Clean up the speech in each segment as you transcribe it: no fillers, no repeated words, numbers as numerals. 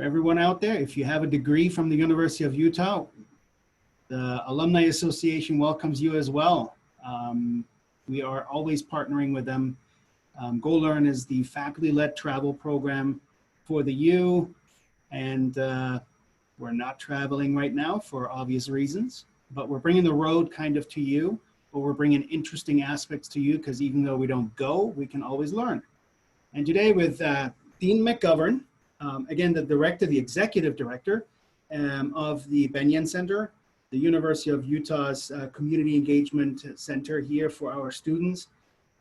For everyone out there, if you have a degree from the University of Utah, the Alumni Association welcomes you as well. We are always partnering with them. Go Learn is the faculty-led travel program for the U, and we're not traveling right now for obvious reasons, but we're bringing the road kind of to you, but we're bringing interesting aspects to you, because even though we don't go, we can always learn. And today with Dean McGovern, again, the executive director of the Bennion Center, the University of Utah's Community Engagement Center here for our students.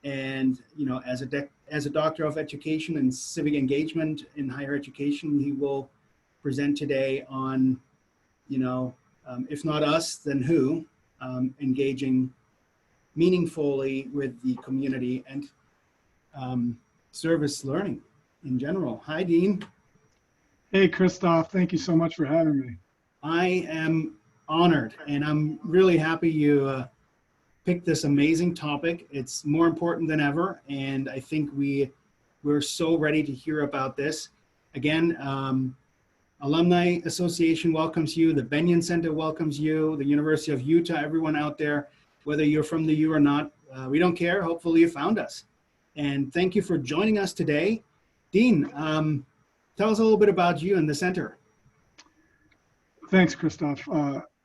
And, you know, as a doctor of education and civic engagement in higher education, he will present today on, you know, if not us, then who, engaging meaningfully with the community and service learning in general. Hi, Dean. Hey, Christoph, thank you so much for having me. I am honored, and I'm really happy you picked this amazing topic. It's more important than ever, and I think we're so ready to hear about this. Again, Alumni Association welcomes you, the Bennion Center welcomes you, the University of Utah, everyone out there, whether you're from the U or not, we don't care. Hopefully you found us. And thank you for joining us today. Dean, tell us a little bit about you and the center. Thanks, Christoph.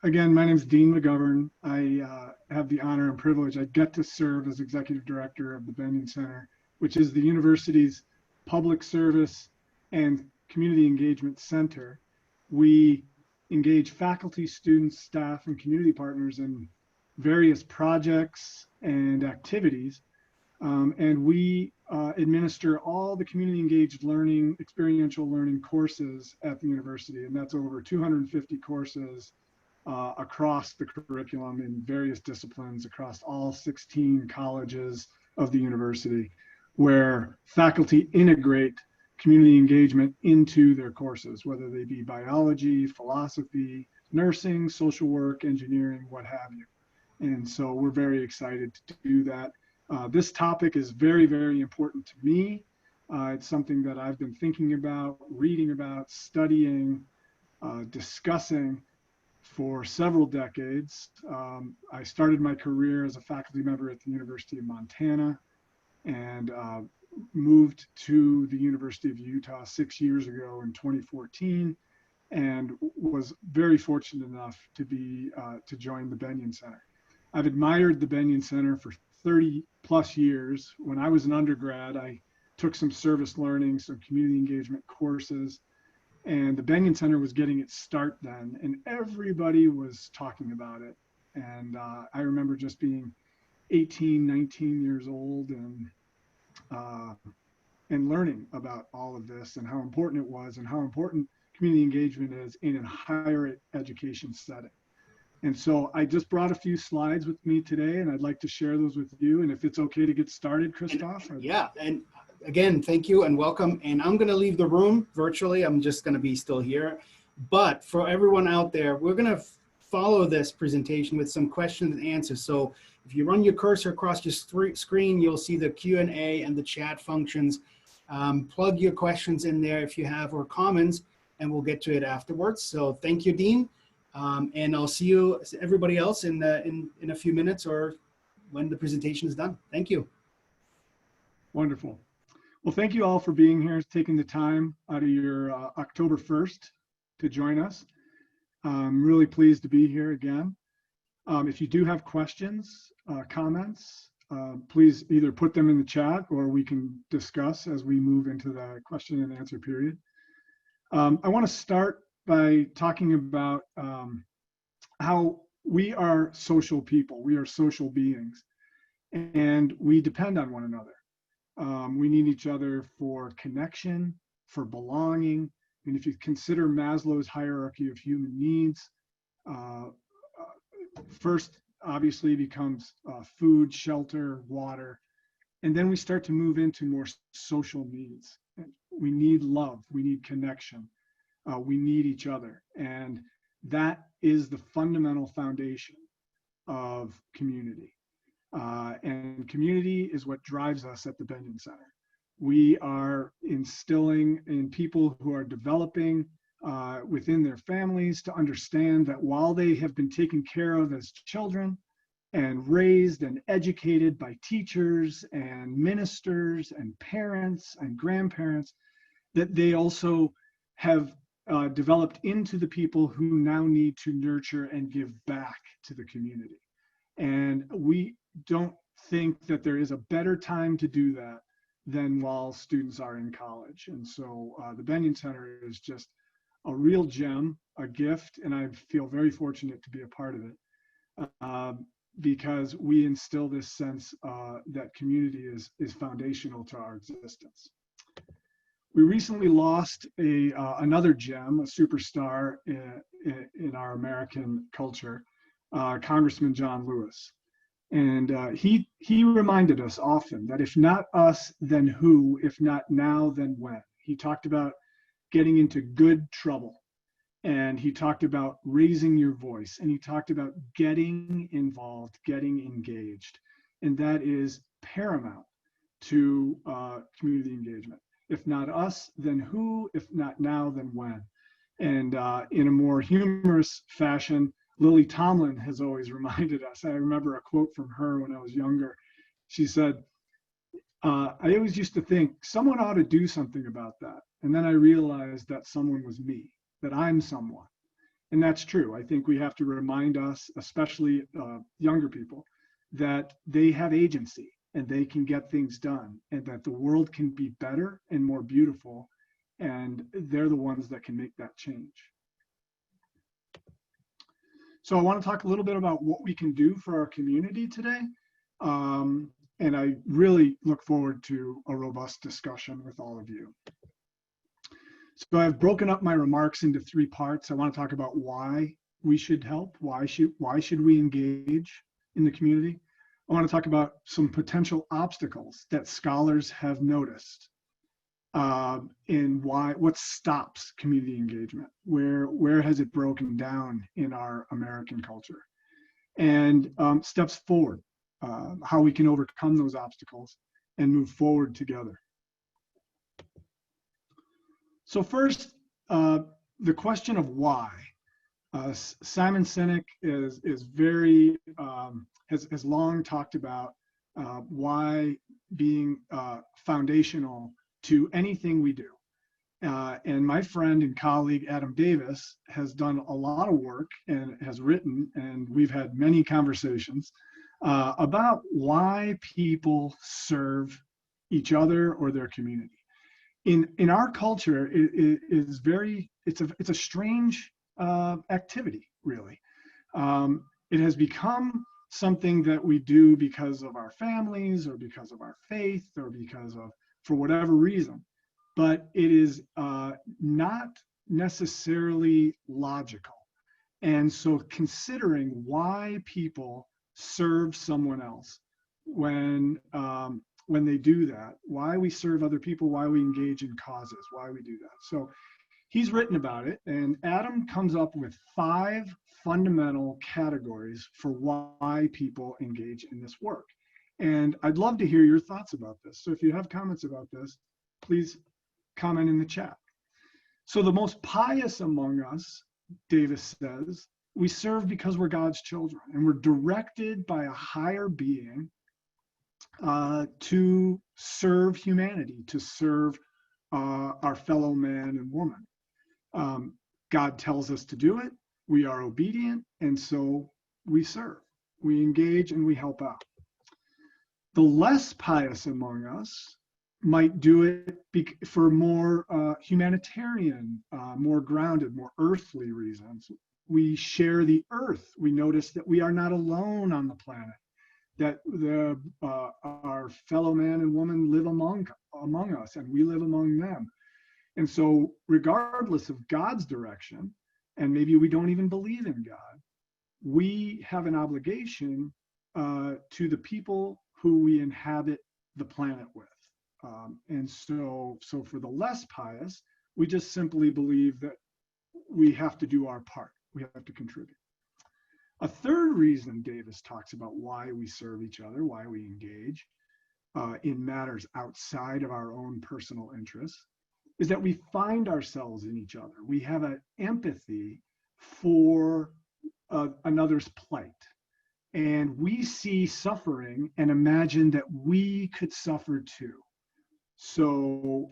Again, my name is Dean McGovern. I have the honor and privilege. I get to serve as executive director of the Bennion Center, which is the university's public service and community engagement center. We engage faculty, students, staff, and community partners in various projects and activities. And we administer all the community engaged learning, experiential learning courses at the university. And that's over 250 courses across the curriculum in various disciplines across all 16 colleges of the university, where faculty integrate community engagement into their courses, whether they be biology, philosophy, nursing, social work, engineering, what have you. And so we're very excited to do that. This topic is very, very important to me. It's something that I've been thinking about, reading about, studying, discussing for several decades. I started my career as a faculty member at the University of Montana and moved to the University of Utah 6 years ago in 2014, and was very fortunate enough to join the Bennion Center. I've admired the Bennion Center for 30 plus years. When I was an undergrad, I took some service learning, some community engagement courses, and the Bennion Center was getting its start then, and everybody was talking about it. And I remember just being 18, 19 years old and learning about all of this and how important it was and how important community engagement is in a higher education setting. And so I just brought a few slides with me today, and I'd like to share those with you. And if it's okay to get started, Christoph. Yeah, and again, thank you and welcome. And I'm going to leave the room virtually. I'm just going to be still here. But for everyone out there, we're going to follow this presentation with some questions and answers. So if you run your cursor across your screen, you'll see the Q&A and the chat functions. Plug your questions in there if you have, or comments, and we'll get to it afterwards. So thank you, Dean. And I'll see you, everybody else, in a few minutes or when the presentation is done. Thank you. Wonderful. Well, thank you all for being here, taking the time out of your October 1st to join us. I'm really pleased to be here again. If you do have questions, comments, please either put them in the chat or we can discuss as we move into the question and answer period. I want to start by talking about how we are social people. We are social beings, and we depend on one another. We need each other for connection, for belonging. And if you consider Maslow's hierarchy of human needs, first obviously becomes food, shelter, water, and then we start to move into more social needs. We need love, we need connection. We need each other, and that is the fundamental foundation of community. And community is what drives us at the Bennion Center. We are instilling in people who are developing within their families to understand that while they have been taken care of as children and raised and educated by teachers and ministers and parents and grandparents, that they also have developed into the people who now need to nurture and give back to the community. And we don't think that there is a better time to do that than while students are in college. And so the Bennion Center is just a real gem, a gift, and I feel very fortunate to be a part of it because we instill this sense that community is foundational to our existence. We recently lost another gem, a superstar in our American culture, Congressman John Lewis. And he reminded us often that if not us, then who? If not now, then when? He talked about getting into good trouble. And he talked about raising your voice. And he talked about getting involved, getting engaged. And that is paramount to community engagement. If not us, then who? If not now, then when? And in a more humorous fashion, Lily Tomlin has always reminded us. I remember a quote from her when I was younger. She said, I always used to think someone ought to do something about that. And then I realized that someone was me, that I'm someone. And that's true. I think we have to remind us, especially younger people, that they have agency and they can get things done and that the world can be better and more beautiful. And they're the ones that can make that change. So I want to talk a little bit about what we can do for our community today. And I really look forward to a robust discussion with all of you. So I've broken up my remarks into 3 parts. I want to talk about why we should help. Why should we engage in the community? I want to talk about some potential obstacles that scholars have noticed and what stops community engagement. Where has it broken down in our American culture? And steps forward, how we can overcome those obstacles and move forward together. So first, the question of why. Simon Sinek has long talked about why being foundational to anything we do. And my friend and colleague Adam Davis has done a lot of work and has written, and we've had many conversations about why people serve each other or their community. In our culture, it's a strange activity, really. It has become something that we do because of our families or because of our faith or for whatever reason, but it is not necessarily logical. And so considering why people serve someone else when they do that, why we serve other people, why we engage in causes, why we do that. So he's written about it, and Adam comes up with 5 fundamental categories for why people engage in this work. And I'd love to hear your thoughts about this. So if you have comments about this, please comment in the chat. So the most pious among us, Davis says, we serve because we're God's children, and we're directed by a higher being to serve humanity, to serve our fellow man and woman. God tells us to do it. We are obedient, and so we serve. We engage and we help out. The less pious among us might do it for more humanitarian, more grounded, more earthly reasons. We share the earth. We notice that we are not alone on the planet, that our fellow man and woman live among us and we live among them. And so regardless of God's direction, and maybe we don't even believe in God, we have an obligation to the people who we inhabit the planet with. And so for the less pious, we just simply believe that we have to do our part. We have to contribute. A third reason Davis talks about why we serve each other, why we engage in matters outside of our own personal interests, is that we find ourselves in each other. We have an empathy for another's plight. And we see suffering and imagine that we could suffer too. So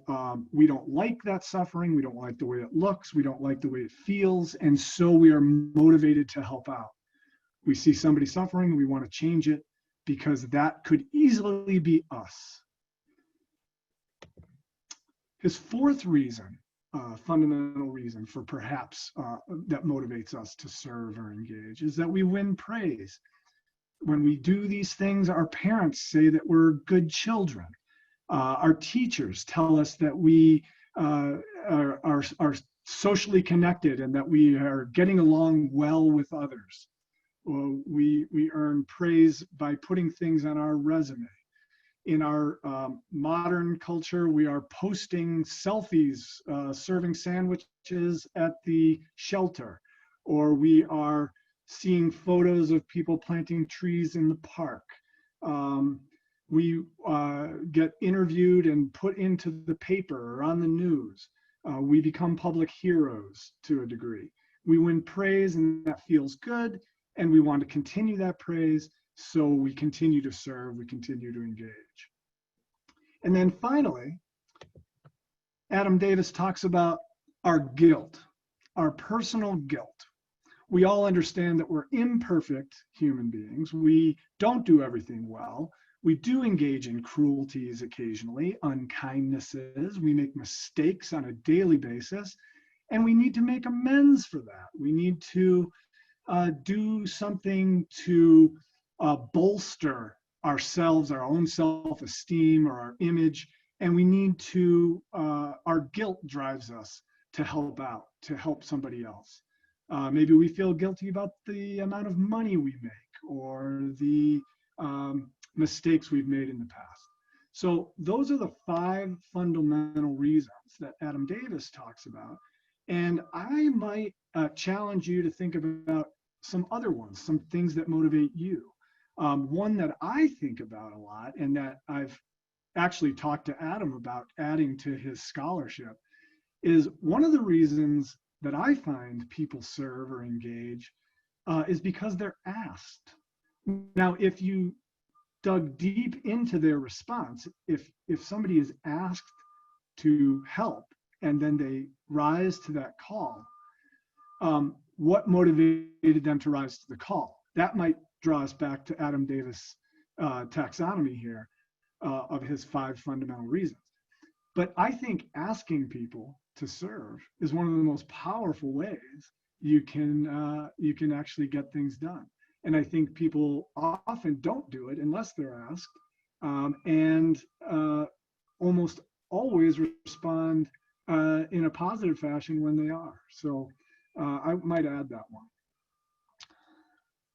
we don't like that suffering. We don't like the way it looks. We don't like the way it feels. And so we are motivated to help out. We see somebody suffering, we want to change it because that could easily be us. His fourth reason, fundamental reason for perhaps that motivates us to serve or engage, is that we win praise. When we do these things, our parents say that we're good children. Our teachers tell us that we are socially connected and that we are getting along well with others. We earn praise by putting things on our resume. In our modern culture, we are posting selfies, serving sandwiches at the shelter, or we are seeing photos of people planting trees in the park. We get interviewed and put into the paper or on the news. We become public heroes to a degree. We win praise and that feels good, and we want to continue that praise, so we continue to serve, we continue to engage. And then finally, Adam Davis talks about our guilt, our personal guilt. We all understand that we're imperfect human beings. We don't do everything well. We do engage in cruelties occasionally, unkindnesses. We make mistakes on a daily basis, and we need to make amends for that. We need to do something to bolster ourselves, our own self-esteem or our image, and we need to, our guilt drives us to help out, to help somebody else. Maybe we feel guilty about the amount of money we make or the mistakes we've made in the past. So those are the 5 fundamental reasons that Adam Davis talks about. And I might challenge you to think about some other ones, some things that motivate you. One that I think about a lot and that I've actually talked to Adam about adding to his scholarship is one of the reasons that I find people serve or engage is because they're asked. Now, if you dug deep into their response, if somebody is asked to help and then they rise to that call, what motivated them to rise to the call? That might draw us back to Adam Davis' taxonomy here of his 5 fundamental reasons. But I think asking people to serve is one of the most powerful ways you can actually get things done. And I think people often don't do it unless they're asked, and almost always respond in a positive fashion when they are. So I might add that one.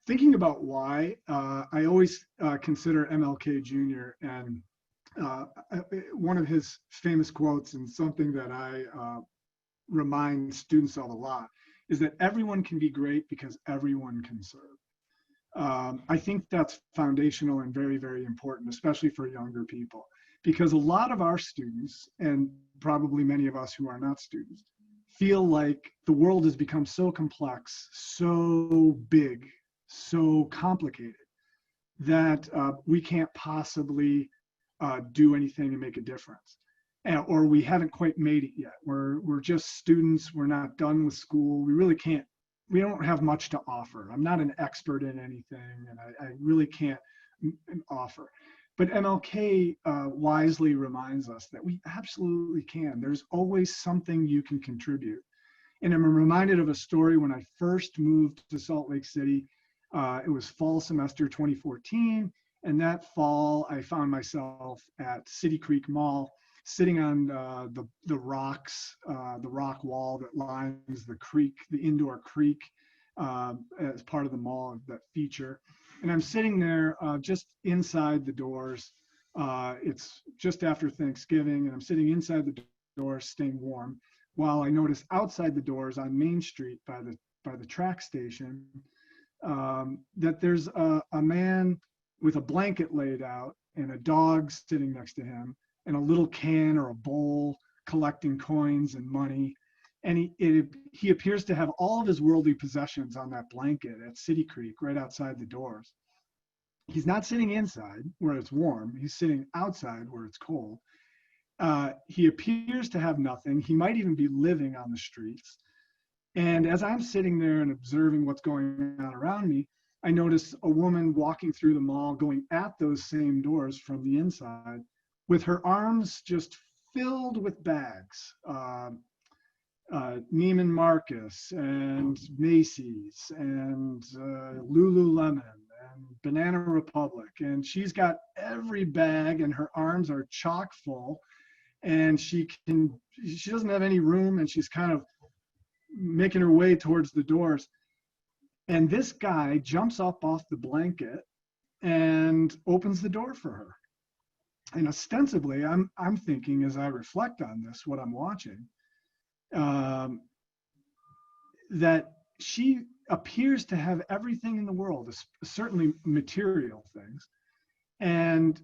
Thinking about why, I always consider MLK Jr. and one of his famous quotes, and something that I remind students of a lot, is that everyone can be great because everyone can serve. I think that's foundational and very, very important, especially for younger people, because a lot of our students, and probably many of us who are not students, feel like the world has become so complex, so big, so complicated that we can't possibly do anything and make a difference. Or we haven't quite made it yet. We're just students, we're not done with school, we don't have much to offer. I'm not an expert in anything, and I really can't offer. But MLK wisely reminds us that we absolutely can. There's always something you can contribute. And I'm reminded of a story when I first moved to Salt Lake City. It was fall semester 2014, and that fall I found myself at City Creek Mall, sitting on the rocks, the rock wall that lines the creek, the indoor creek, as part of the mall, that feature. And I'm sitting there just inside the doors. It's just after Thanksgiving, and I'm sitting inside the doors, staying warm, while I notice outside the doors on Main Street by the track station that there's a man with a blanket laid out and a dog sitting next to him, and a little can or a bowl collecting coins and money. And he appears to have all of his worldly possessions on that blanket at City Creek, right outside the doors. He's not sitting inside where it's warm. He's sitting outside where it's cold. He appears to have nothing. He might even be living on the streets. And as I'm sitting there and observing what's going on around me, I notice a woman walking through the mall, going at those same doors from the inside, with her arms just filled with bags. Neiman Marcus and Macy's and Lululemon and Banana Republic. And she's got every bag, and her arms are chock full, and she doesn't have any room, and she's kind of making her way towards the doors. And this guy jumps up off the blanket and opens the door for her. And ostensibly, I'm thinking, as I reflect on this, what I'm watching, that she appears to have everything in the world, certainly material things, and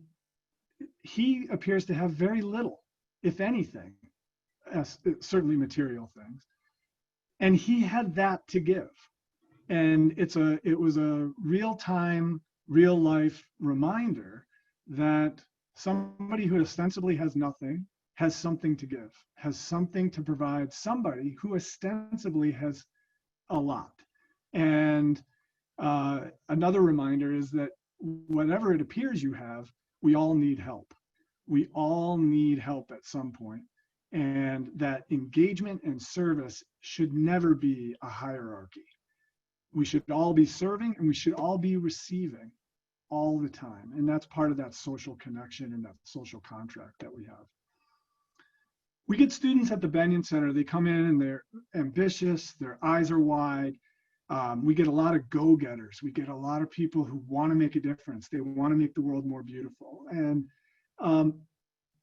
he appears to have very little, if anything, certainly material things. And he had that to give. And it was a real-time, real-life reminder that somebody who ostensibly has nothing has something to give, has something to provide somebody who ostensibly has a lot. And another reminder is that whatever it appears you have, we all need help. We all need help at some point. And that engagement and service should never be a hierarchy. We should all be serving, and we should all be receiving all the time. And that's part of that social connection and that social contract that we have. We get students at the Bennion Center. They come in and they're ambitious, their eyes are wide. We get a lot of go-getters. We get a lot of people who want to make a difference. They want to make the world more beautiful. And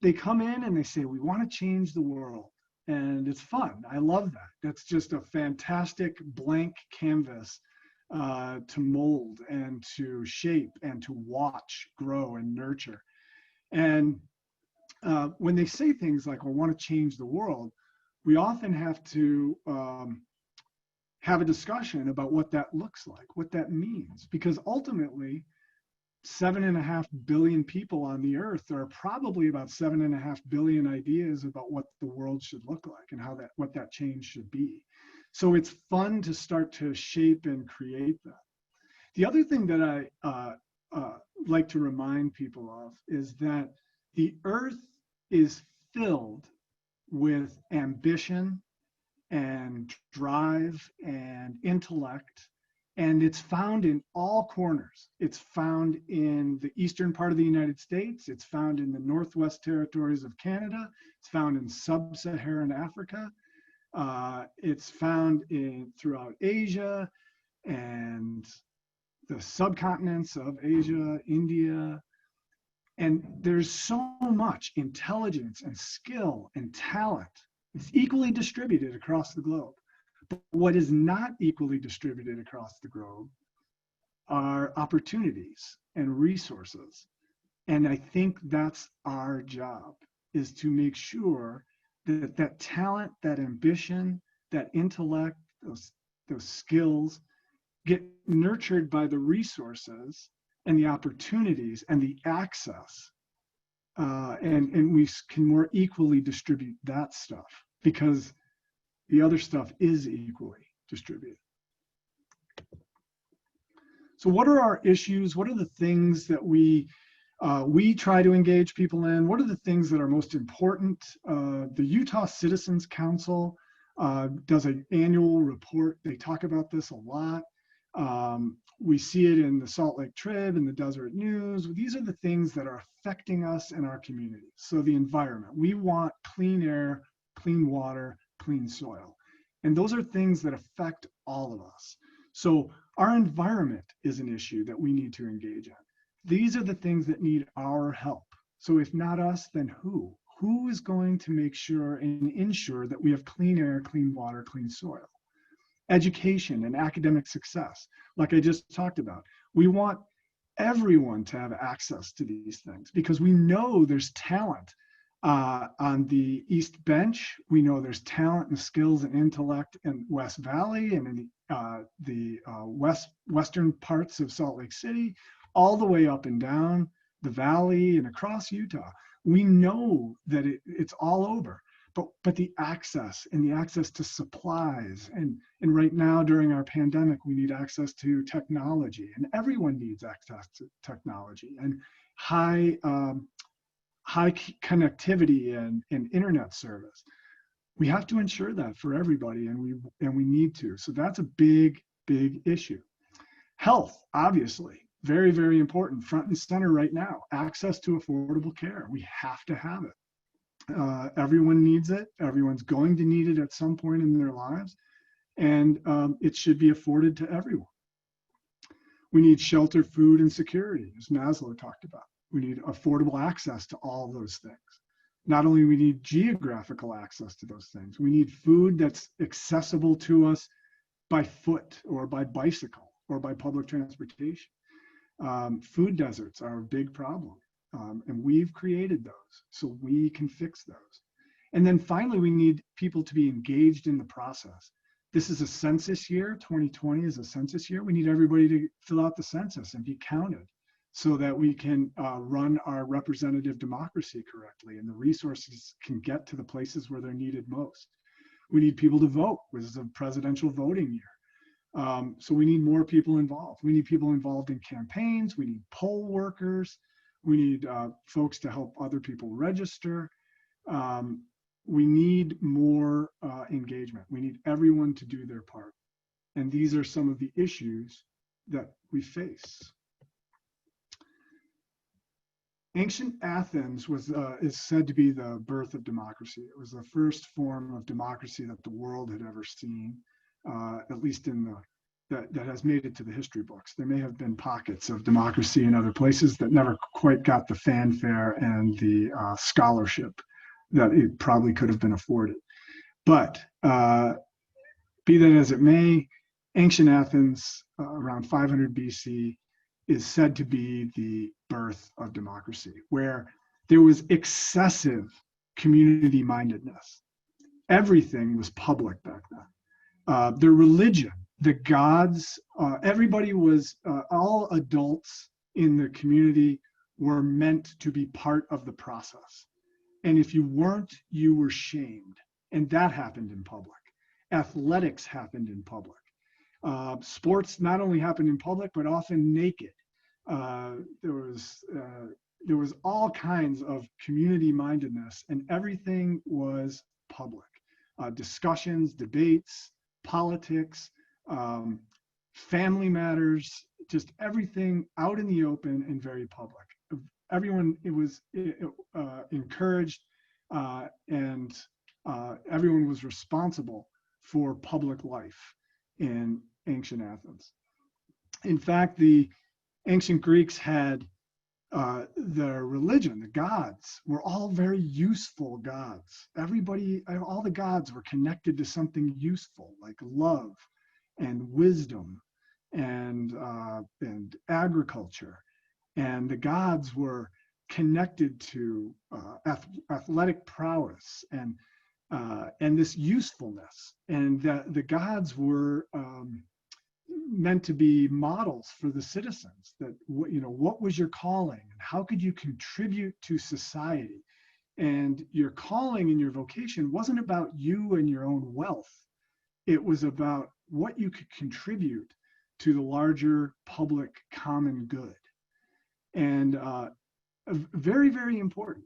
they come in and they say, we want to change the world. And it's fun. I love that. That's just a fantastic blank canvas to mold and to shape and to watch, grow, and nurture. And when they say things like, I want to change the world, we often have to have a discussion about what that looks like, what that means. Because ultimately, 7.5 billion people on the earth, there are probably about 7.5 billion ideas about what the world should look like and what that change should be. So it's fun to start to shape and create that. The other thing that I like to remind people of is that the earth is filled with ambition and drive and intellect. And it's found in all corners. It's found in the eastern part of the United States. It's found in the Northwest Territories of Canada. It's found in sub-Saharan Africa. It's found throughout Asia and the subcontinents of Asia, India. And there's so much intelligence and skill and talent. It's equally distributed across the globe. But what is not equally distributed across the globe are opportunities and resources. And I think that's our job, is to make sure that that talent, that ambition, that intellect, those skills get nurtured by the resources and the opportunities and the access. And we can more equally distribute that stuff, because the other stuff is equally distributed. So what are our issues? What are the things that we try to engage people in? What are the things that are most important? The Utah Citizens Council does an annual report. They talk about this a lot. We see it in the Salt Lake Trib, in the Deseret News. These are the things that are affecting us and our communities. So the environment, we want clean air, clean water, clean soil. And those are things that affect all of us. So our environment is an issue that we need to engage in. These are the things that need our help. So if not us, then who? Who is going to make sure and ensure that we have clean air, clean water, clean soil? Education and academic success, like I just talked about. We want everyone to have access to these things because we know there's talent On the East Bench, we know there's talent and skills and intellect in West Valley and in the western parts of Salt Lake City, all the way up and down the valley and across Utah. We know that it's all over, but the access to supplies and right now during our pandemic, we need access to technology, and everyone needs access to technology and high connectivity and internet service. We have to ensure that for everybody, and we need to. So that's a big issue. Health, obviously, very, very important, front and center right now. Access to affordable care. We have to have it. Everyone needs it. Everyone's going to need it at some point in their lives, and it should be afforded to everyone. We need shelter, food, and security, as Maslow talked about. We need affordable access to all those things. Not only we need geographical access to those things, we need food that's accessible to us by foot or by bicycle or by public transportation. Food deserts are a big problem, and we've created those, so we can fix those. And then finally, we need people to be engaged in the process. This is a census year. 2020 is a census year. We need everybody to fill out the census and be counted, so that we can run our representative democracy correctly and the resources can get to the places where they're needed most. We need people to vote. This is a presidential voting year. So we need more people involved. We need people involved in campaigns. We need poll workers. We need folks to help other people register. We need more engagement. We need everyone to do their part. And these are some of the issues that we face. Ancient Athens is said to be the birth of democracy. It was the first form of democracy that the world had ever seen, at least that has made it to the history books. There may have been pockets of democracy in other places that never quite got the fanfare and the scholarship that it probably could have been afforded. But be that as it may, ancient Athens, around 500 BC, is said to be the birth of democracy, where there was excessive community mindedness. Everything was public back then. The religion, the gods, everybody was, all adults in the community were meant to be part of the process. And if you weren't, you were shamed. And that happened in public. Athletics happened in public. Sports not only happened in public, but often naked. There was all kinds of community mindedness, and everything was public. Discussions, debates, politics, family matters, just everything out in the open and very public. Everyone, it was encouraged, and everyone was responsible for public life in ancient Athens. In fact, the ancient Greeks had their religion, the gods, were all very useful gods. Everybody, all the gods were connected to something useful, like love and wisdom and agriculture. And the gods were connected to athletic prowess and this usefulness. And the gods were meant to be models for the citizens, that what was your calling and how could you contribute to society. And your calling and your vocation wasn't about you and your own wealth. It was about what you could contribute to the larger public common good. And very, very important.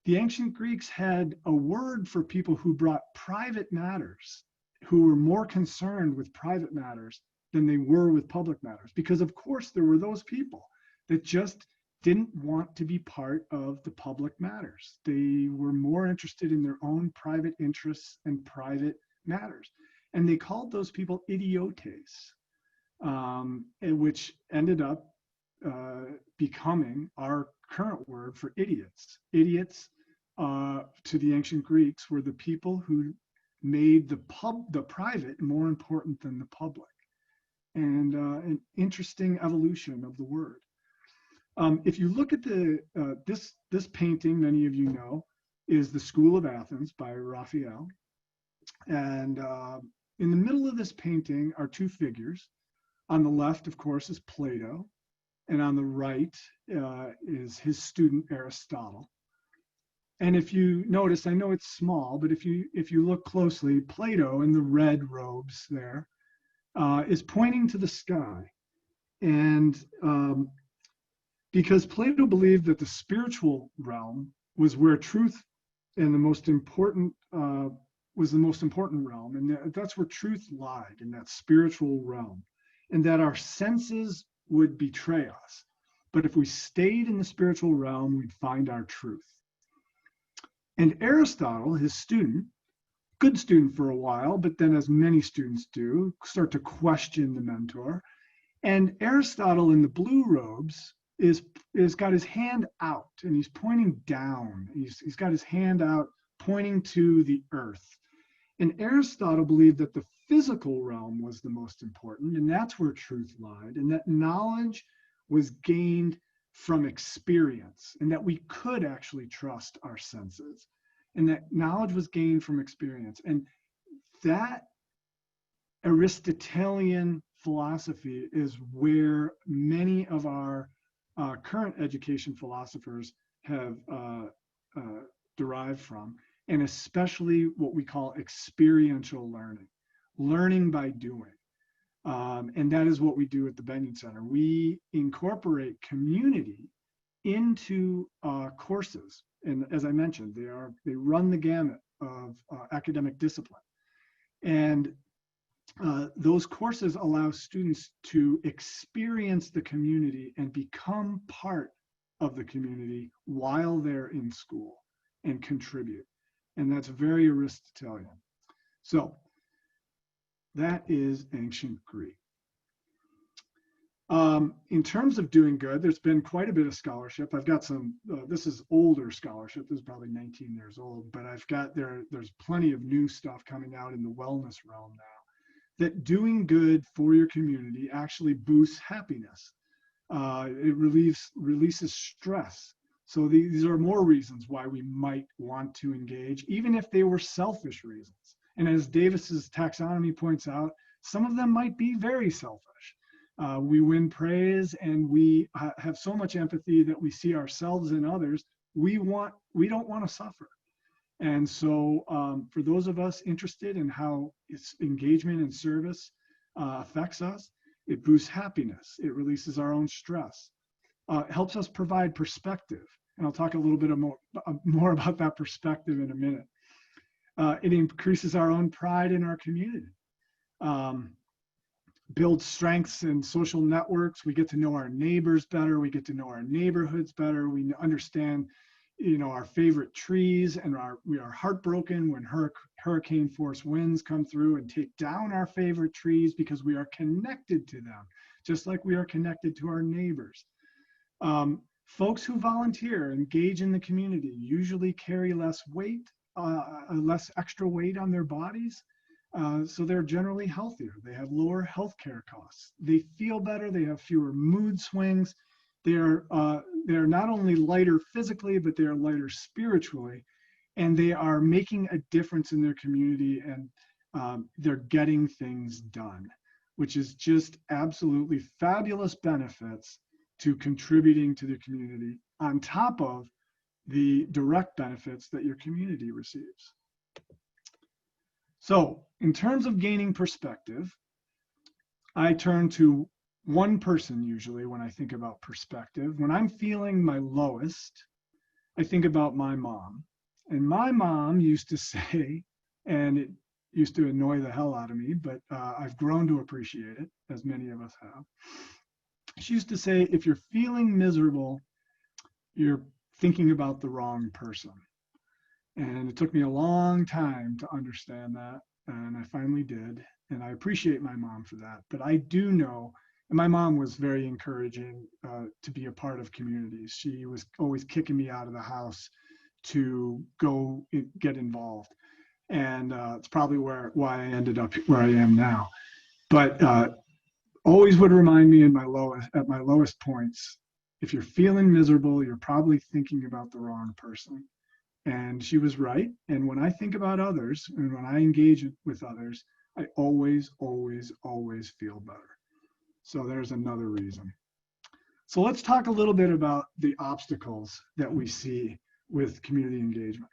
The ancient Greeks had a word for people who brought private matters, who were more concerned with private matters than they were with public matters. Because of course there were those people that just didn't want to be part of the public matters. They were more interested in their own private interests and private matters. And they called those people idiotes, which ended up becoming our current word for idiots. Idiots to the ancient Greeks were the people who made the private more important than the public. And an interesting evolution of the word. If you look at this painting, many of you know, is the School of Athens by Raphael. And in the middle of this painting are two figures. On the left, of course, is Plato. And on the right is his student Aristotle. And if you notice, I know it's small, but if you look closely, Plato in the red robes there is pointing to the sky. And because Plato believed that the spiritual realm was where truth and the most important was the most important realm, and that's where truth lied, in that spiritual realm, and that our senses would betray us. But if we stayed in the spiritual realm, we'd find our truth. And Aristotle, his student, good student for a while, but then, as many students do, start to question the mentor. And Aristotle in the blue robes is got his hand out, and he's pointing down. He's got his hand out pointing to the earth. And Aristotle believed that the physical realm was the most important, and that's where truth lied, and that knowledge was gained from experience, and that we could actually trust our senses, and that knowledge was gained from experience. And that Aristotelian philosophy is where many of our current education philosophers have derived from, and especially what we call experiential learning by doing. And that is what we do at the Bennion Center. We incorporate community into courses. And as I mentioned, they run the gamut of academic discipline. And those courses allow students to experience the community and become part of the community while they're in school and contribute. And that's very Aristotelian. So that is ancient Greek. In terms of doing good, there's been quite a bit of scholarship. I've got some, this is older scholarship. This is probably 19 years old, but I've got, there's plenty of new stuff coming out in the wellness realm now, that doing good for your community actually boosts happiness. It releases stress. So these are more reasons why we might want to engage, even if they were selfish reasons. And as Davis's taxonomy points out, some of them might be very selfish. We win praise and we have so much empathy that we see ourselves in others. We don't want to suffer. And so for those of us interested in how its engagement and service affects us, it boosts happiness. It releases our own stress. It helps us provide perspective. And I'll talk a little bit more about that perspective in a minute. It increases our own pride in our community. Builds strengths in social networks. We get to know our neighbors better. We get to know our neighborhoods better. We understand, our favorite trees, and we are heartbroken when hurricane force winds come through and take down our favorite trees, because we are connected to them, just like we are connected to our neighbors. Folks who volunteer, engage in the community, usually carry less weight, less extra weight on their bodies. So they're generally healthier. They have lower healthcare costs. They feel better. They have fewer mood swings. They're not only lighter physically, but they are lighter spiritually, and they are making a difference in their community, and they're getting things done, which is just absolutely fabulous benefits to contributing to the community, on top of the direct benefits that your community receives. So in terms of gaining perspective, I turn to one person usually when I think about perspective. When I'm feeling my lowest, I think about my mom. And my mom used to say, and it used to annoy the hell out of me, but I've grown to appreciate it, as many of us have. She used to say, if you're feeling miserable, you're thinking about the wrong person. And it took me a long time to understand that, and I finally did. And I appreciate my mom for that. But I do know, and my mom was very encouraging to be a part of communities. She was always kicking me out of the house to go get involved. And it's probably why I ended up where I am now. But always would remind me at my lowest points, if you're feeling miserable, you're probably thinking about the wrong person. And she was right. And when I think about others and when I engage with others, I always, always, always feel better. So there's another reason. So let's talk a little bit about the obstacles that we see with community engagement.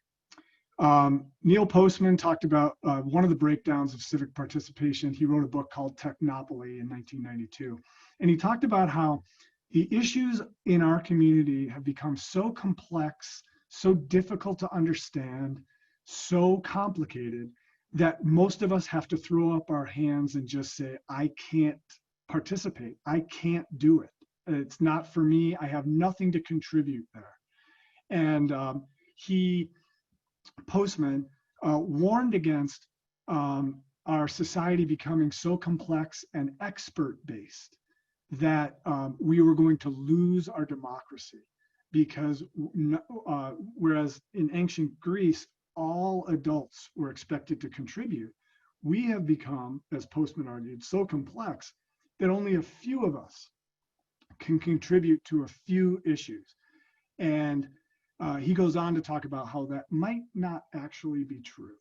Neil Postman talked about one of the breakdowns of civic participation. He wrote a book called Technopoly in 1992. And he talked about how the issues in our community have become so complex, so difficult to understand, so complicated, that most of us have to throw up our hands and just say, I can't participate. I can't do it. It's not for me. I have nothing to contribute there. And Postman warned against our society becoming so complex and expert-based that we were going to lose our democracy, because whereas in ancient Greece, all adults were expected to contribute, we have become, as Postman argued, so complex that only a few of us can contribute to a few issues. And he goes on to talk about how that might not actually be true.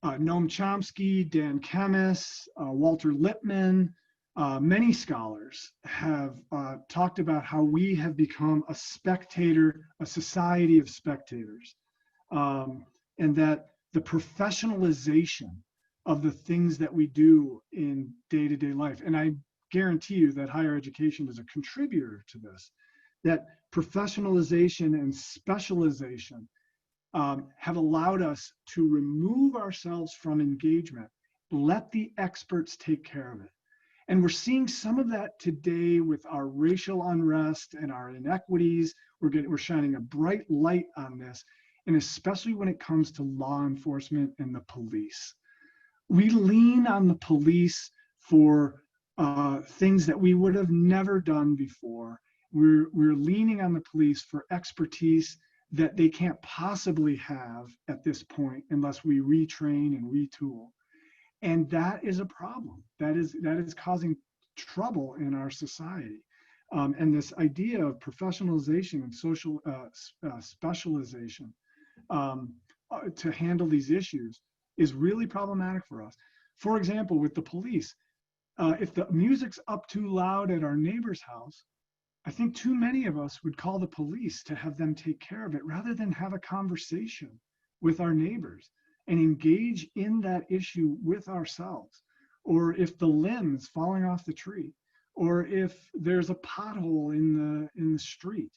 Noam Chomsky, Dan Kemmis, Walter Lippmann, many scholars have talked about how we have become a society of spectators, and that the professionalization of the things that we do in day-to-day life, and I guarantee you that higher education is a contributor to this, that professionalization and specialization have allowed us to remove ourselves from engagement, let the experts take care of it. And we're seeing some of that today with our racial unrest and our inequities. We're shining a bright light on this, and especially when it comes to law enforcement and the police. We lean on the police for things that we would have never done before. We're leaning on the police for expertise that they can't possibly have at this point unless we retrain and retool. And that is a problem. That is causing trouble in our society. And this idea of professionalization and social specialization to handle these issues is really problematic for us. For example, with the police, if the music's up too loud at our neighbor's house, I think too many of us would call the police to have them take care of it rather than have a conversation with our neighbors and engage in that issue with ourselves. Or if the limb's falling off the tree, or if there's a pothole in the street,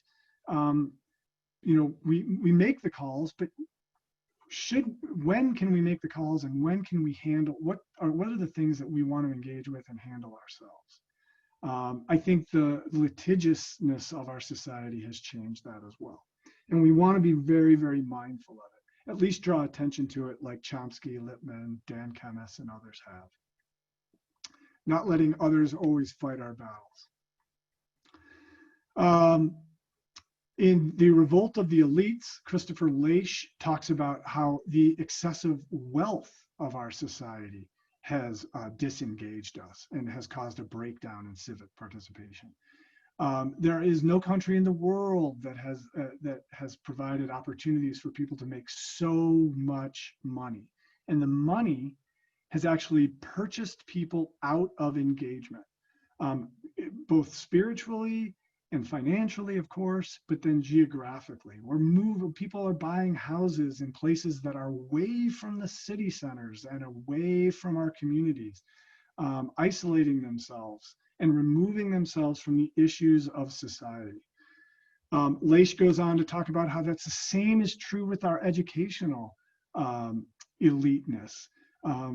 we make the calls, but when can we make the calls, and when can we handle, what are the things that we want to engage with and handle ourselves? I think the litigiousness of our society has changed that as well. And we want to be very, very mindful of it. At least draw attention to it like Chomsky, Lippmann, Dan Kemmis, and others have. Not letting others always fight our battles. In The Revolt of the Elites, Christopher Leish talks about how the excessive wealth of our society has disengaged us and has caused a breakdown in civic participation. There is no country in the world that has provided opportunities for people to make so much money. And the money has actually purchased people out of engagement, both spiritually and financially, of course, but then geographically. People are buying houses in places that are away from the city centers and away from our communities, isolating themselves and removing themselves from the issues of society. Leish goes on to talk about how that's the same is true with our educational eliteness.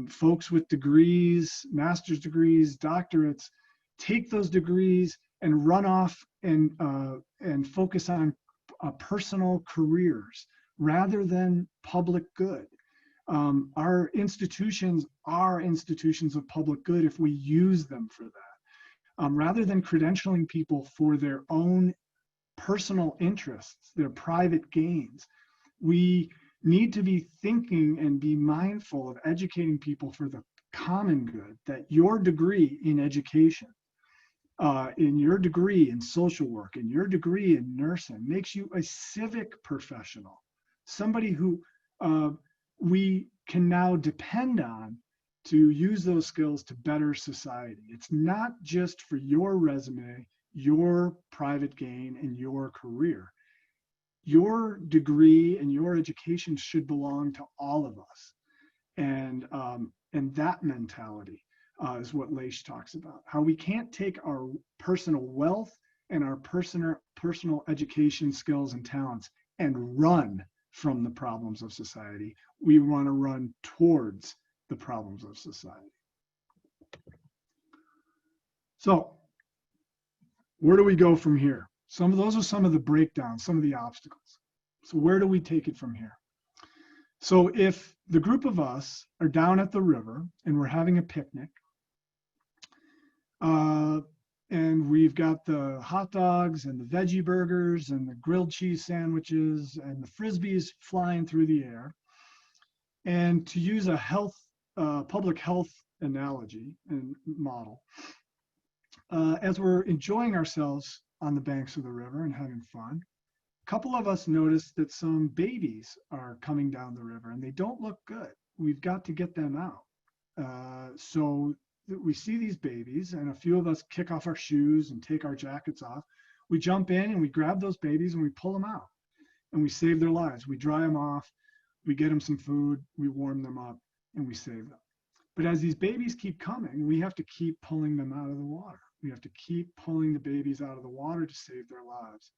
Folks with degrees, master's degrees, doctorates, take those degrees and run off and focus on personal careers rather than public good. Our institutions are institutions of public good if we use them for that. Rather than credentialing people for their own personal interests, their private gains, we need to be thinking and be mindful of educating people for the common good, that your degree in education in your degree in social work, in your degree in nursing, makes you a civic professional, somebody who we can now depend on to use those skills to better society. It's not just for your resume, your private gain, and your career. Your degree and your education should belong to all of us. And that mentality is what Leish talks about, how we can't take our personal wealth and our personal education skills and talents and run from the problems of society. We want to run towards the problems of society. So where do we go from here? Those are some of the breakdowns, some of the obstacles. So where do we take it from here? So if the group of us are down at the river and we're having a picnic, and we've got the hot dogs and the veggie burgers and the grilled cheese sandwiches and the Frisbees flying through the air, and to use a public health analogy and model, as we're enjoying ourselves on the banks of the river and having fun, a couple of us noticed that some babies are coming down the river and they don't look good. We've got to get them out. So we see these babies, and a few of us kick off our shoes and take our jackets off. We jump in and we grab those babies and we pull them out, and we save their lives. We dry them off, we get them some food, we warm them up, and we save them. But as these babies keep coming, we have to keep pulling them out of the water. We have to keep pulling the babies out of the water to save their lives.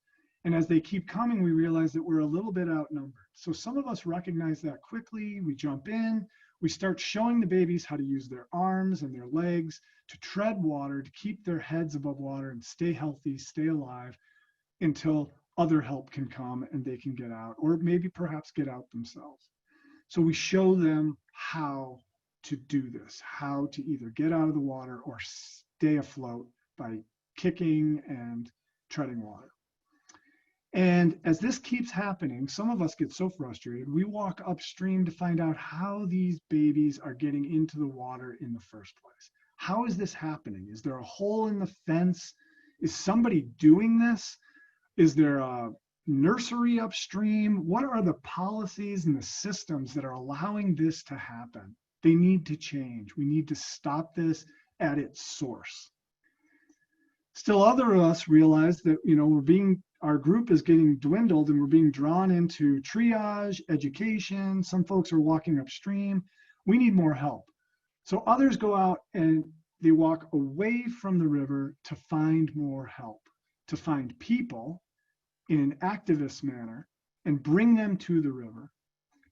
And as they keep coming, we realize that we're a little bit outnumbered. So some of us recognize that quickly. We jump in, we start showing the babies how to use their arms and their legs to tread water, to keep their heads above water and stay healthy, stay alive until other help can come and they can get out, or maybe perhaps get out themselves. So we show them how to do this, how to either get out of the water or stay afloat by kicking and treading water. And as this keeps happening, some of us get so frustrated, we walk upstream to find out how these babies are getting into the water in the first place. How is this happening? Is there a hole in the fence? Is somebody doing this? Is there a nursery upstream? What are the policies and the systems that are allowing this to happen? They need to change. We need to stop this at its source. Still other of us realize that, our group is getting dwindled and we're being drawn into triage, education. Some folks are walking upstream. We need more help. So others go out and they walk away from the river to find more help, to find people in an activist manner and bring them to the river.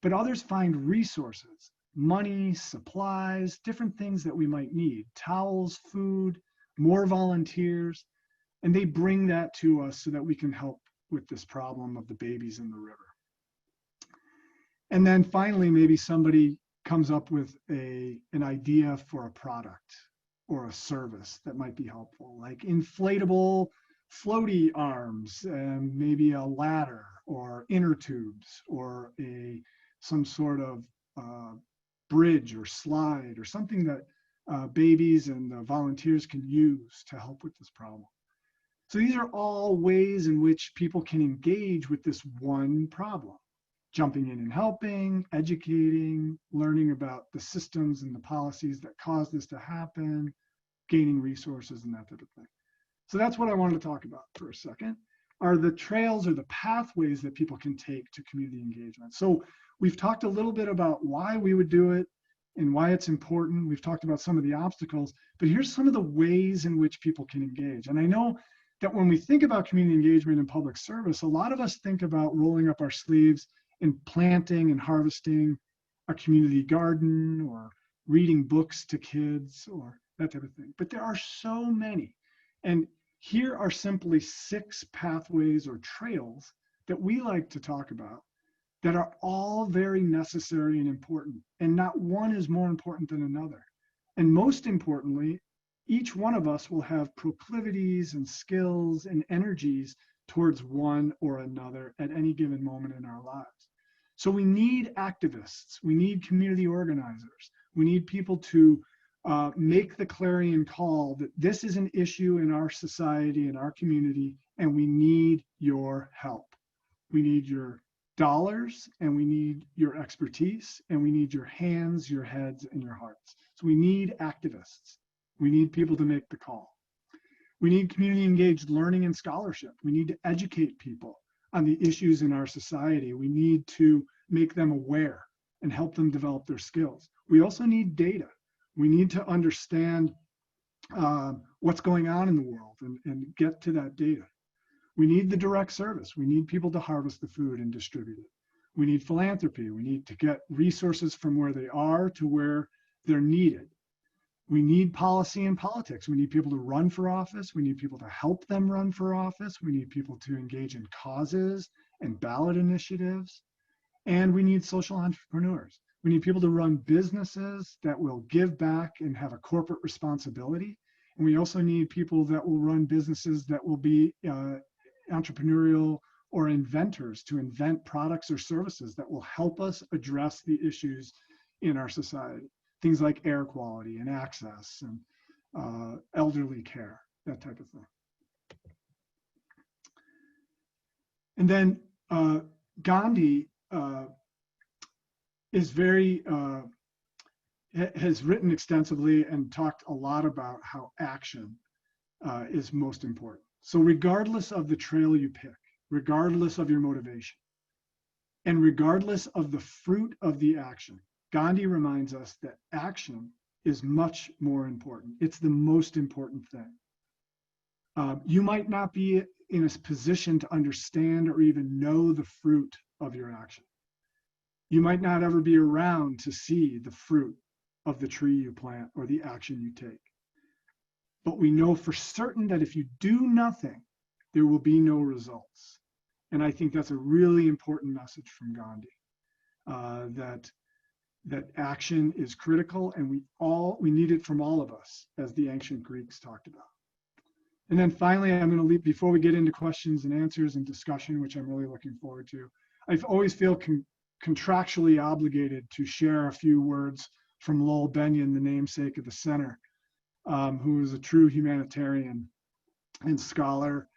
But others find resources, money, supplies, different things that we might need, towels, food, more volunteers, and they bring that to us so that we can help with this problem of the babies in the river. And then finally, maybe somebody comes up with an idea for a product or a service that might be helpful, like inflatable floaty arms, and maybe a ladder or inner tubes or some sort of bridge or slide or something that babies and volunteers can use to help with this problem. So these are all ways in which people can engage with this one problem. Jumping in and helping, educating, learning about the systems and the policies that cause this to happen, gaining resources and that type of thing. So that's what I wanted to talk about for a second, are the trails or the pathways that people can take to community engagement. So we've talked a little bit about why we would do it and why it's important. We've talked about some of the obstacles, but here's some of the ways in which people can engage. And I know that when we think about community engagement and public service, a lot of us think about rolling up our sleeves and planting and harvesting a community garden or reading books to kids or that type of thing. But there are so many. And here are simply 6 pathways or trails that we like to talk about that are all very necessary and important. And not one is more important than another. And most importantly, each one of us will have proclivities and skills and energies towards one or another at any given moment in our lives. So we need activists, we need community organizers, we need people to make the clarion call that this is an issue in our society, in our community, and we need your help. We need your dollars, and we need your expertise, and we need your hands, your heads, and your hearts. So we need activists. We need people to make the call. We need community engaged learning and scholarship. We need to educate people on the issues in our society. We need to make them aware and help them develop their skills. We also need data. We need to understand what's going on in the world and get to that data. We need the direct service. We need people to harvest the food and distribute it. We need philanthropy. We need to get resources from where they are to where they're needed. We need policy and politics. We need people to run for office. We need people to help them run for office. We need people to engage in causes and ballot initiatives. And we need social entrepreneurs. We need people to run businesses that will give back and have a corporate responsibility. And we also need people that will run businesses that will be entrepreneurial or inventors to invent products or services that will help us address the issues in our society. Things like air quality and access and elderly care, that type of thing. And then Gandhi is has written extensively and talked a lot about how action is most important. So regardless of the trail you pick, regardless of your motivation, and regardless of the fruit of the action, Gandhi reminds us that action is much more important. It's the most important thing. You might not be in a position to understand or even know the fruit of your action. You might not ever be around to see the fruit of the tree you plant or the action you take. But we know for certain that if you do nothing, there will be no results. And I think that's a really important message from Gandhi, that action is critical, and we need it from all of us, as the ancient Greeks talked about. And then finally, I'm going to leave, before we get into questions and answers and discussion, which I'm really looking forward to, I always feel contractually obligated to share a few words from Lowell Bennion, the namesake of the center, who is a true humanitarian and scholar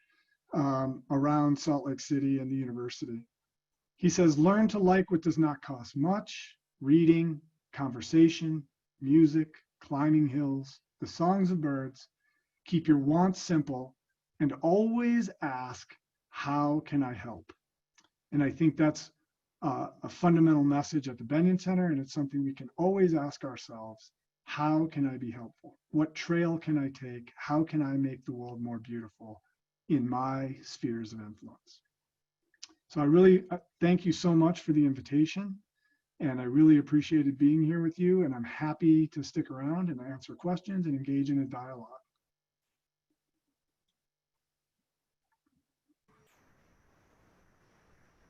around Salt Lake City and the university. He says, learn to like what does not cost much: reading, conversation, music, climbing hills, the songs of birds. Keep your wants simple and always ask, how can I help? And I think that's a fundamental message at the Bennion Center, and it's something we can always ask ourselves: how can I be helpful? What trail can I take? How can I make the world more beautiful in my spheres of influence? So I really thank you so much for the invitation, and I really appreciated being here with you, and I'm happy to stick around and answer questions and engage in a dialogue.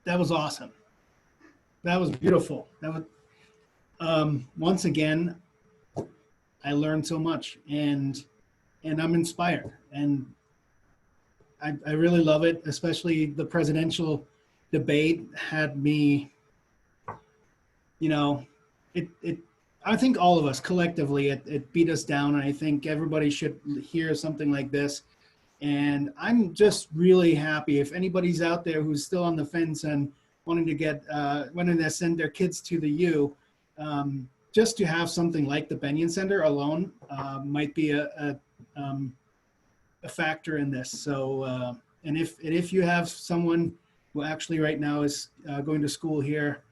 That was awesome. That was beautiful. That was, once again, I learned so much, and I'm inspired, and I really love it. Especially the presidential debate had me, you know, I think all of us collectively, it beat us down, and I think everybody should hear something like this. And I'm just really happy if anybody's out there who's still on the fence and wanting to send their kids to the U, just to have something like the Bennion Center alone might be a factor in this. So, and if you have someone who actually right now is going to school here,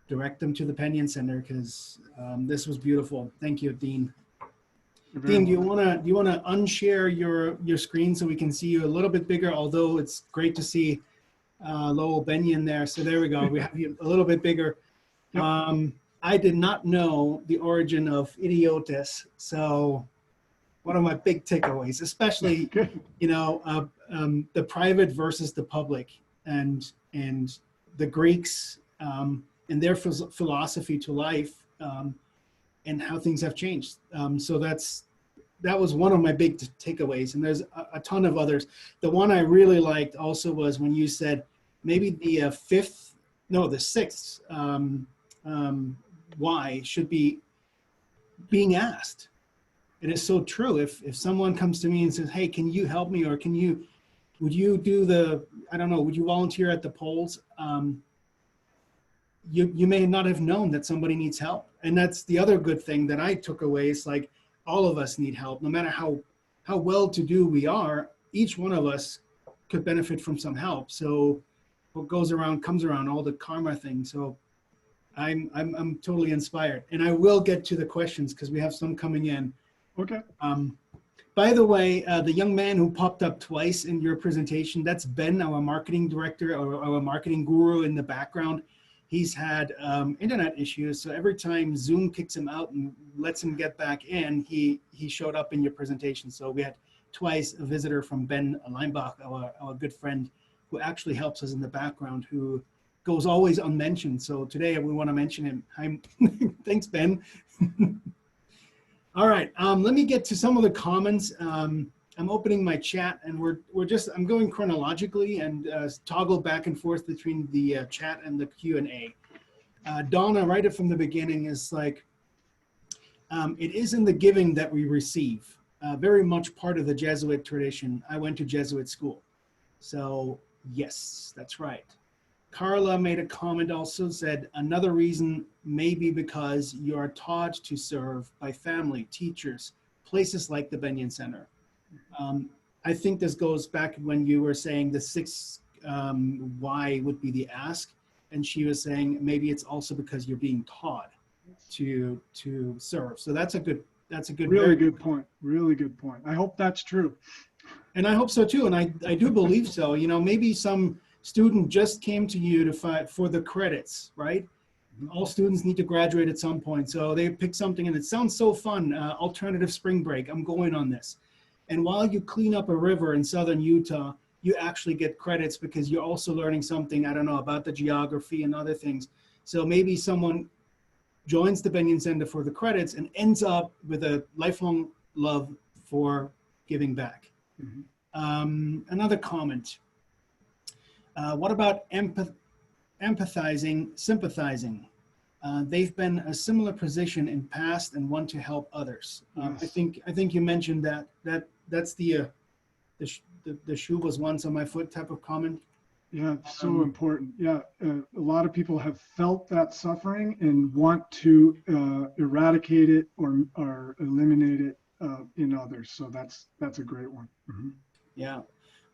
direct them to the Bennion Center, because this was beautiful. Thank you, Dean. Dean, do you want to unshare your screen so we can see you a little bit bigger? Although it's great to see Lowell Bennion there. So there we go. We have you a little bit bigger. Yep. I did not know the origin of idiotus. So one of my big takeaways, especially, you know, the private versus the public, and the Greeks and their philosophy to life, and how things have changed. So that was one of my big takeaways, and there's a ton of others. The one I really liked also was when you said maybe the sixth why should be being asked. it is so true. If someone comes to me and says, hey, can you help me? Or would you do I don't know, would you volunteer at the polls? You may not have known that somebody needs help. And that's the other good thing that I took away, is like, all of us need help. No matter how well-to-do we are, each one of us could benefit from some help. So what goes around comes around, all the karma thing. So I'm totally inspired. And I will get to the questions because we have some coming in. Okay. By the way, the young man who popped up twice in your presentation, that's Ben, our marketing director, or our marketing guru in the background. He's had internet issues, so every time Zoom kicks him out and lets him get back in, he showed up in your presentation. So we had twice a visitor from Ben Leinbach, our good friend, who actually helps us in the background, who goes always unmentioned. So today we want to mention him. Thanks, Ben. All right, let me get to some of the comments. I'm opening my chat, and I'm going chronologically and toggle back and forth between the chat and the Q&A. Donna, right from the beginning, is like, it is in the giving that we receive. Very much part of the Jesuit tradition. I went to Jesuit school. So yes, that's right. Carla made a comment also, said, another reason may be because you are taught to serve by family, teachers, places like the Bennion Center. I think this goes back when you were saying the 6 why would be the ask, and she was saying maybe it's also because you're being taught to serve. So that's a good Really good point. Really good point. I hope that's true. And I hope so too. And I do believe so. You know, maybe some student just came to you to fight for the credits, right? All students need to graduate at some point. So they pick something and it sounds so fun. Alternative spring break. I'm going on this. And while you clean up a river in southern Utah, you actually get credits because you're also learning something, I don't know, about the geography and other things. So maybe someone joins the Bennion Center for the credits and ends up with a lifelong love for giving back. Mm-hmm. Another comment. What about empathizing, sympathizing? They've been a similar position in past and want to help others. Yes. I think you mentioned that's the shoe was once on my foot type of comment. Yeah, it's so important. Yeah, a lot of people have felt that suffering and want to eradicate it or eliminate it in others. So that's a great one. Mm-hmm. Yeah,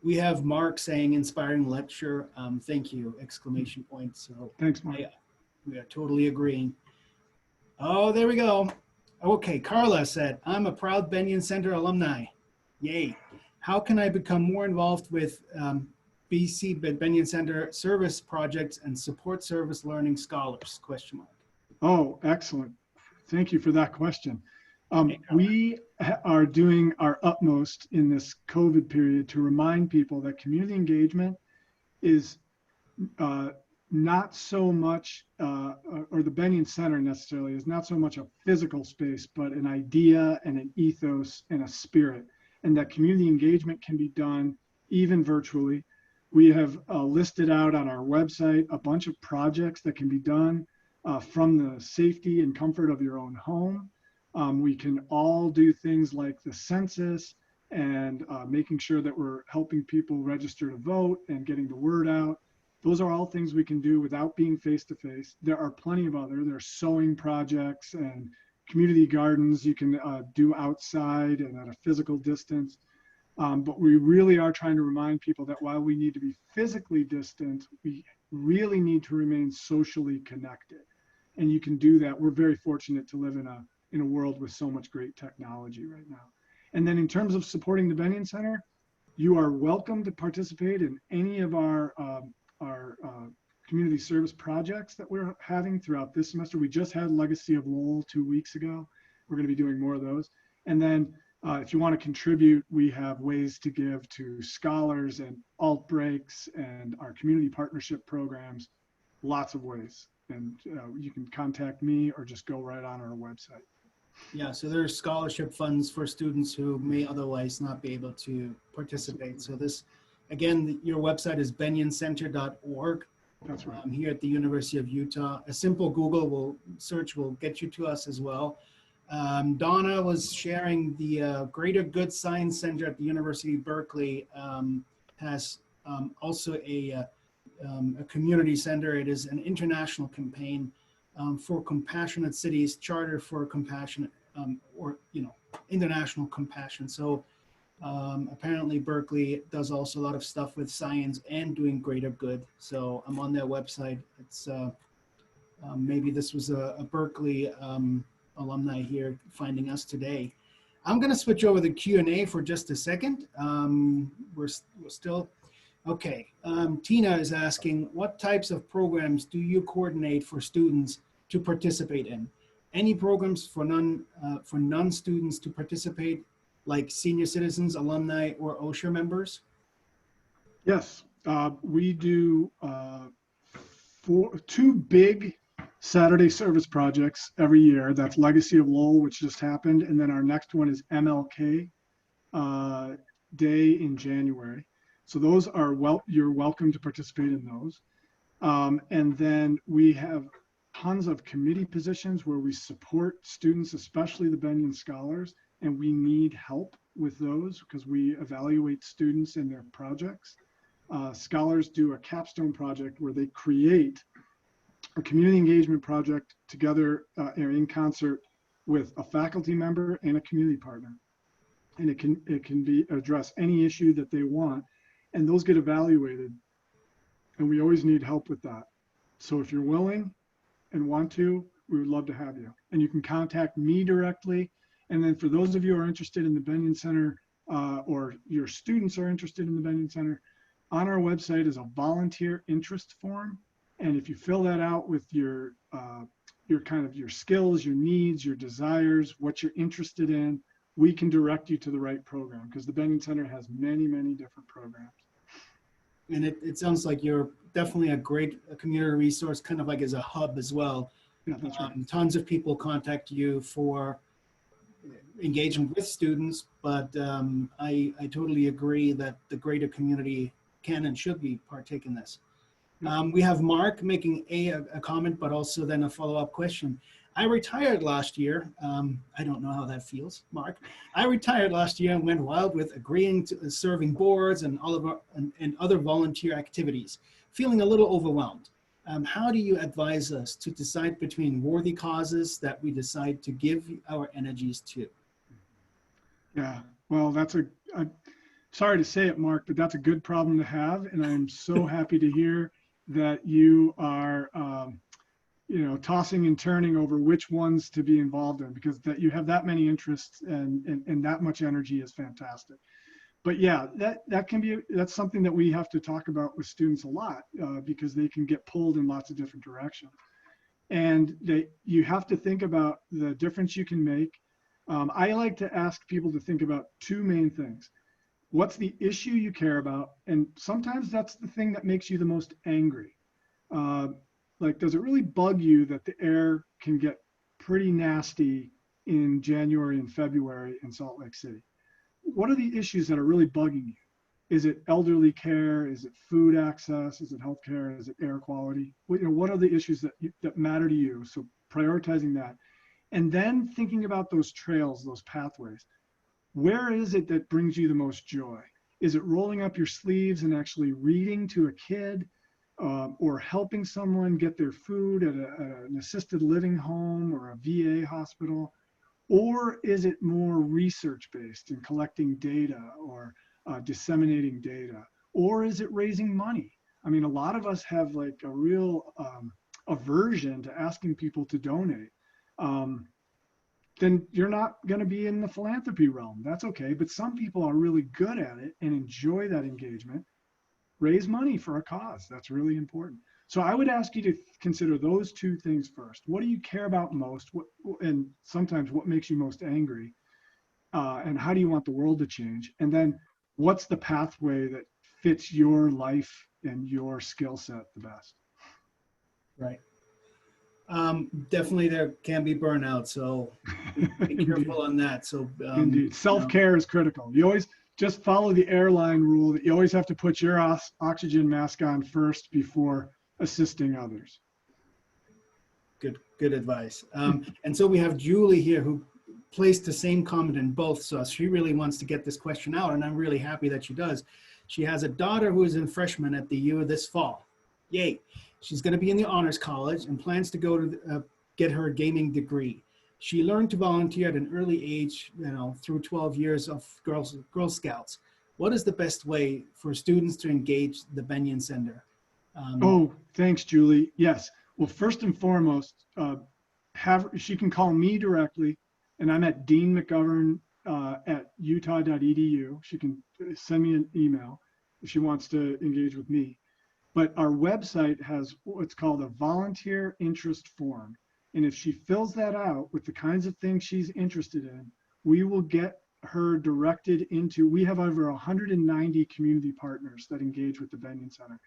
we have Mark saying inspiring lecture. Thank you! Exclamation point. So thanks, Mark. We are totally agreeing. Oh, there we go. Okay, Carla said, I'm a proud Bennion Center alumni. Yay. How can I become more involved with BC Bennion Center service projects and support service learning scholars? ? Oh, excellent. Thank you for that question. We are doing our utmost in this COVID period to remind people that community engagement is not so much, or the Bennion Center necessarily, is not so much a physical space, but an idea and an ethos and a spirit. And that community engagement can be done even virtually. We have listed out on our website a bunch of projects that can be done from the safety and comfort of your own home. We can all do things like the census and making sure that we're helping people register to vote and getting the word out. Those are all things we can do without being face-to-face. There are plenty of there's sewing projects and community gardens you can do outside and at a physical distance. But we really are trying to remind people that while we need to be physically distant, we really need to remain socially connected. And you can do that. We're very fortunate to live in a world with so much great technology right now. And then in terms of supporting the Bennion Center, you are welcome to participate in any of our community service projects that we're having throughout this semester. We just had Legacy of Lowell 2 weeks ago. We're going to be doing more of those. And then if you want to contribute, we have ways to give to scholars and alt breaks and our community partnership programs, lots of ways. And you can contact me or just go right on our website. Yeah, so there's scholarship funds for students who may otherwise not be able to participate. So this, again, your website is bennioncenter.org. That's right. Here at the University of Utah. A simple Google search will get you to us as well. Donna was sharing the Greater Good Science Center at the University of Berkeley has also a community center. It is an international campaign for compassionate cities, charter for compassionate, or international compassion. So apparently Berkeley does also a lot of stuff with science and doing greater good. So I'm on their website. It's maybe this was a Berkeley alumni here finding us today. I'm going to switch over the Q&A for just a second. We're still, okay. Tina is asking, what types of programs do you coordinate for students to participate in? Any programs for non-students to participate, like senior citizens, alumni, or OSHA members? Yes, we do two big Saturday service projects every year. That's Legacy of Lowell, which just happened. And then our next one is MLK Day in January. So those are, you're welcome to participate in those. And then we have tons of committee positions where we support students, especially the Bennion Scholars, and we need help with those because we evaluate students and their projects. Scholars do a capstone project where they create a community engagement project together in concert with a faculty member and a community partner. And it can be address any issue that they want, and those get evaluated. And we always need help with that. So if you're willing and want to, we would love to have you. And you can contact me directly. And then for those of you who are interested in the Bennion Center, or your students are interested in the Bennion Center, on our website is a volunteer interest form. And if you fill that out with your kind of your skills, your needs, your desires, what you're interested in, we can direct you to the right program, because the Bennion Center has many, many different programs. And it sounds like you're definitely a great community resource, kind of like as a hub as well. Yeah, that's right. Tons of people contact you for engagement with students, but I totally agree that the greater community can and should be partake in this. We have Mark making a comment, but also then a follow-up question. I retired last year. I don't know how that feels, Mark. I retired last year and went wild with agreeing to serving boards and all of our, and other volunteer activities, feeling a little overwhelmed. How do you advise us to decide between worthy causes that we decide to give our energies to? Yeah, well, I'm sorry to say it, Mark, but that's a good problem to have. And I'm so happy to hear that you are, tossing and turning over which ones to be involved in, because that you have that many interests and that much energy is fantastic. But yeah, that's something that we have to talk about with students a lot, because they can get pulled in lots of different directions. And you have to think about the difference you can make. I like to ask people to think about two main things. What's the issue you care about? And sometimes that's the thing that makes you the most angry. Like, does it really bug you that the air can get pretty nasty in January and February in Salt Lake City? What are the issues that are really bugging you? Is it elderly care? Is it food access? Is it healthcare? Is it air quality? What are the issues that matter to you? So prioritizing that. And then thinking about those trails, those pathways. Where is it that brings you the most joy? Is it rolling up your sleeves and actually reading to a kid, or helping someone get their food at an assisted living home or a VA hospital? Or is it more research-based and collecting data or disseminating data? Or is it raising money? I mean, a lot of us have like a real aversion to asking people to donate. Then you're not going to be in the philanthropy realm. That's okay. But some people are really good at it and enjoy that engagement. Raise money for a cause. That's really important. So I would ask you to consider those two things first. What do you care about most? And sometimes what makes you most angry? And how do you want the world to change? And then what's the pathway that fits your life and your skill set the best? Right. Definitely there can be burnout, so be careful on that. So indeed, self-care is critical. You always just follow the airline rule that you always have to put your oxygen mask on first before assisting others. Good advice. And so we have Julie here who placed the same comment in both, so she really wants to get this question out, and I'm really happy that she does. She has a daughter who is a freshman at the U this fall. Yay. She's going to be in the Honors College and plans to go to get her gaming degree. She learned to volunteer at an early age, through 12 years of Girl Scouts. What is the best way for students to engage the Bennion Center? Oh, thanks, Julie. Yes. Well, first and foremost, she can call me directly, and I'm at Dean McGovern at utah.edu. She can send me an email if she wants to engage with me. But our website has what's called a volunteer interest form. And if she fills that out with the kinds of things she's interested in, we will get her directed into, we have over 190 community partners that engage with the Bennion Center,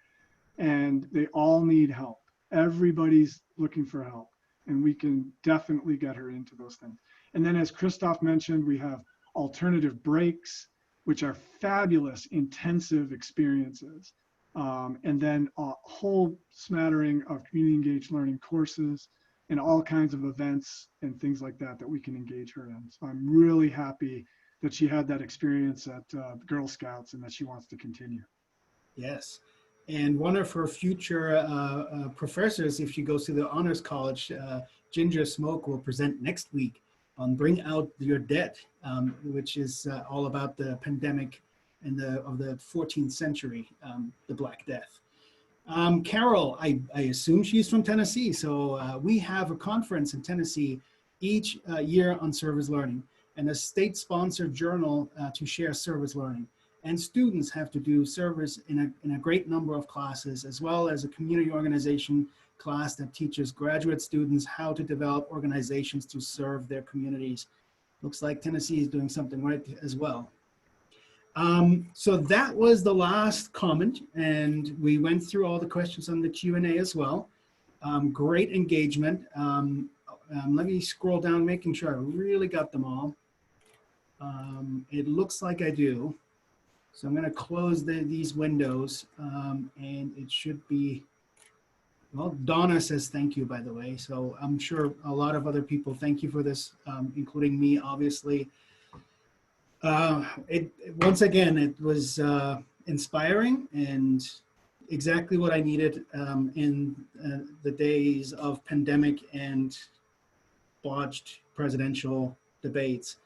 and they all need help. Everybody's looking for help, and we can definitely get her into those things. And then, as Christoph mentioned, we have alternative breaks, which are fabulous, intensive experiences. And then a whole smattering of community engaged learning courses and all kinds of events and things like that that we can engage her in. So I'm really happy that she had that experience at Girl Scouts and that she wants to continue. Yes. And one of her future professors, if she goes to the Honors College, Ginger Smoke, will present next week on Bring Out Your Dead, which is all about the pandemic of the 14th century, the Black Death. Carol, I assume she's from Tennessee. So we have a conference in Tennessee each year on service learning, and a state-sponsored journal to share service learning. And students have to do service in a great number of classes, as well as a community organization class that teaches graduate students how to develop organizations to serve their communities. Looks like Tennessee is doing something right as well. So that was the last comment, and we went through all the questions on the Q&A as well. Great engagement. Let me scroll down, making sure I really got them all. It looks like I do. So I'm going to close these windows, and it should be, well, Donna says thank you, by the way. So I'm sure a lot of other people thank you for this, including me, obviously. Once again, it was inspiring and exactly what I needed in the days of pandemic and botched presidential debates.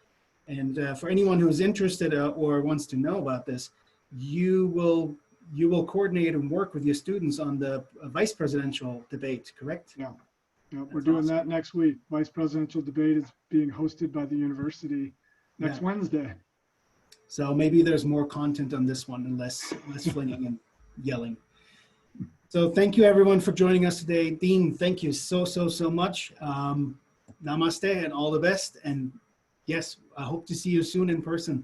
And for anyone who's interested or wants to know about this, you will coordinate and work with your students on the vice presidential debate, correct? Yeah, we're doing that next week. Vice presidential debate is being hosted by the university next Wednesday. So maybe there's more content on this one and less flinging and yelling. So thank you everyone for joining us today. Dean, thank you so much. Namaste and all the best. And yes, I hope to see you soon in person.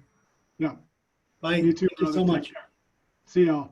Yeah. Bye. You too. Thank you so much. See y'all.